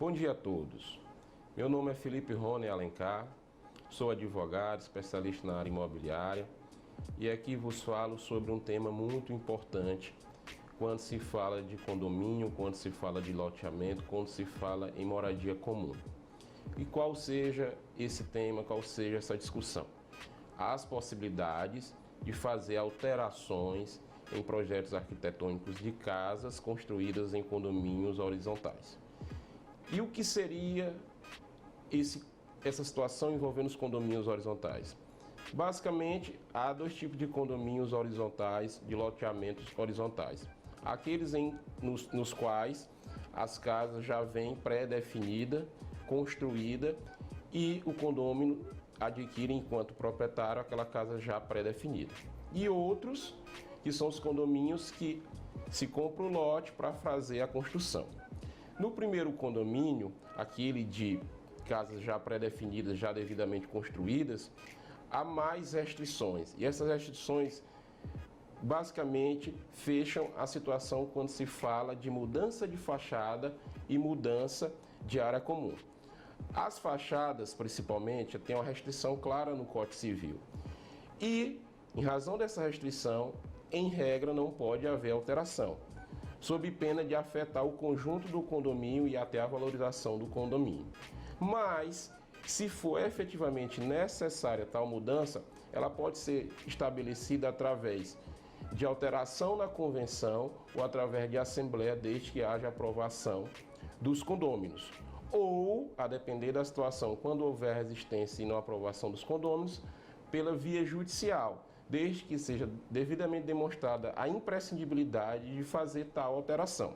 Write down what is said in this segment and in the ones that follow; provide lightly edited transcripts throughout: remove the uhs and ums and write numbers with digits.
Bom dia a todos. Meu nome é Felipe Rony Alencar, sou advogado, especialista na área imobiliária e aqui vos falo sobre um tema muito importante quando se fala de condomínio, quando se fala de loteamento, quando se fala em moradia comum. E qual seja esse tema, qual seja essa discussão? As possibilidades de fazer alterações em projetos arquitetônicos de casas construídas em condomínios horizontais. E o que seria essa situação envolvendo os condomínios horizontais? Basicamente, há dois tipos de condomínios horizontais, de loteamentos horizontais. Aqueles nos quais as casas já vêm pré-definida, construída e o condômino adquire enquanto proprietário aquela casa já pré-definida. E outros que são os condomínios que se compra o lote para fazer a construção. No primeiro condomínio, aquele de casas já pré-definidas, já devidamente construídas, há mais restrições. E essas restrições basicamente fecham a situação quando se fala de mudança de fachada e mudança de área comum. As fachadas, principalmente, têm uma restrição clara no Código Civil. E, em razão dessa restrição, em regra, não pode haver alteração, sob pena de afetar o conjunto do condomínio e até a valorização do condomínio. Mas, se for efetivamente necessária tal mudança, ela pode ser estabelecida através de alteração na convenção ou através de assembleia, desde que haja aprovação dos condôminos. Ou, a depender da situação, quando houver resistência e não aprovação dos condôminos, pela via judicial, desde que seja devidamente demonstrada a imprescindibilidade de fazer tal alteração.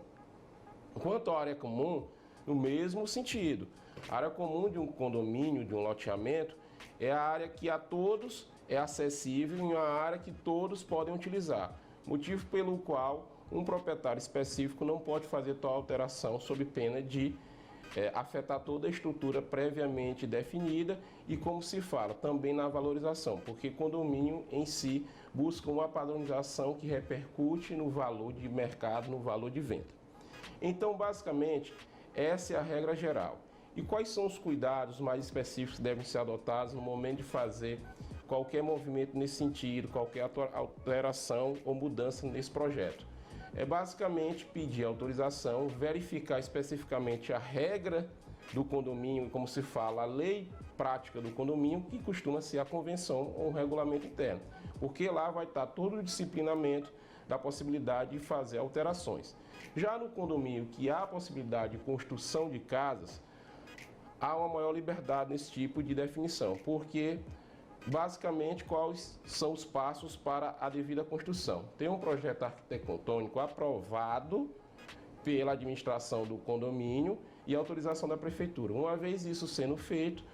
Quanto à área comum, no mesmo sentido. A área comum de um condomínio, de um loteamento, é a área que a todos é acessível e uma área que todos podem utilizar, motivo pelo qual um proprietário específico não pode fazer tal alteração sob pena de afetar toda a estrutura previamente definida e, como se fala, também na valorização, porque condomínio em si busca uma padronização que repercute no valor de mercado, no valor de venda. Então, basicamente, essa é a regra geral. E quais são os cuidados mais específicos que devem ser adotados no momento de fazer qualquer movimento nesse sentido, qualquer alteração ou mudança nesse projeto? É basicamente pedir autorização, verificar especificamente a regra do condomínio, como se fala, a lei prática do condomínio, que costuma ser a convenção ou o regulamento interno, porque lá vai estar todo o disciplinamento da possibilidade de fazer alterações. Já no condomínio que há a possibilidade de construção de casas, há uma maior liberdade nesse tipo de definição, porque basicamente, quais são os passos para a devida construção? Tem um projeto arquitetônico aprovado pela administração do condomínio e autorização da prefeitura. Uma vez isso sendo feito,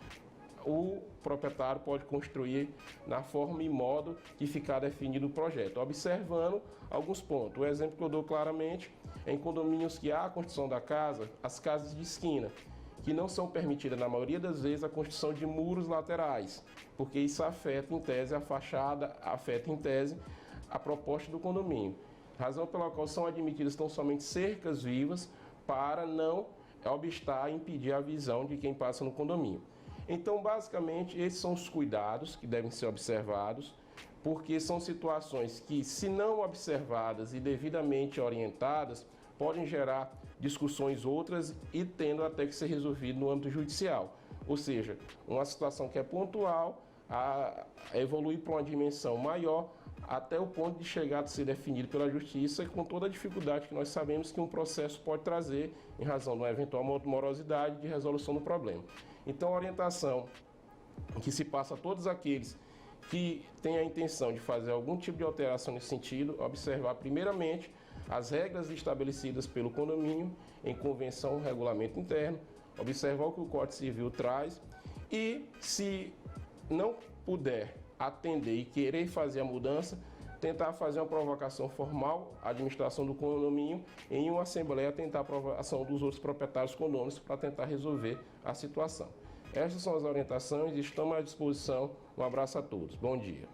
o proprietário pode construir na forma e modo que ficar definido o projeto, observando alguns pontos. O exemplo que eu dou claramente é em condomínios que há a construção da casa, as casas de esquina, que não são permitidas, na maioria das vezes, a construção de muros laterais, porque isso afeta, em tese, a fachada, afeta, em tese, a proposta do condomínio. Razão pela qual são admitidas tão somente cercas vivas para não obstar, impedir a visão de quem passa no condomínio. Então, basicamente, esses são os cuidados que devem ser observados, porque são situações que, se não observadas e devidamente orientadas, podem gerar discussões outras e tendo até que ser resolvido no âmbito judicial. Ou seja, uma situação que é pontual, a evoluir para uma dimensão maior, até o ponto de chegar a ser definido pela justiça, com toda a dificuldade que nós sabemos que um processo pode trazer em razão de uma eventual morosidade de resolução do problema. Então, a orientação que se passa a todos aqueles que têm a intenção de fazer algum tipo de alteração nesse sentido, observar primeiramente as regras estabelecidas pelo condomínio em convenção, regulamento interno, observar o que o Código Civil traz e, se não puder atender e querer fazer a mudança, tentar fazer uma provocação formal à administração do condomínio em uma assembleia, tentar a aprovação dos outros proprietários condôminos para tentar resolver a situação. Essas são as orientações e estamos à disposição. Um abraço a todos. Bom dia.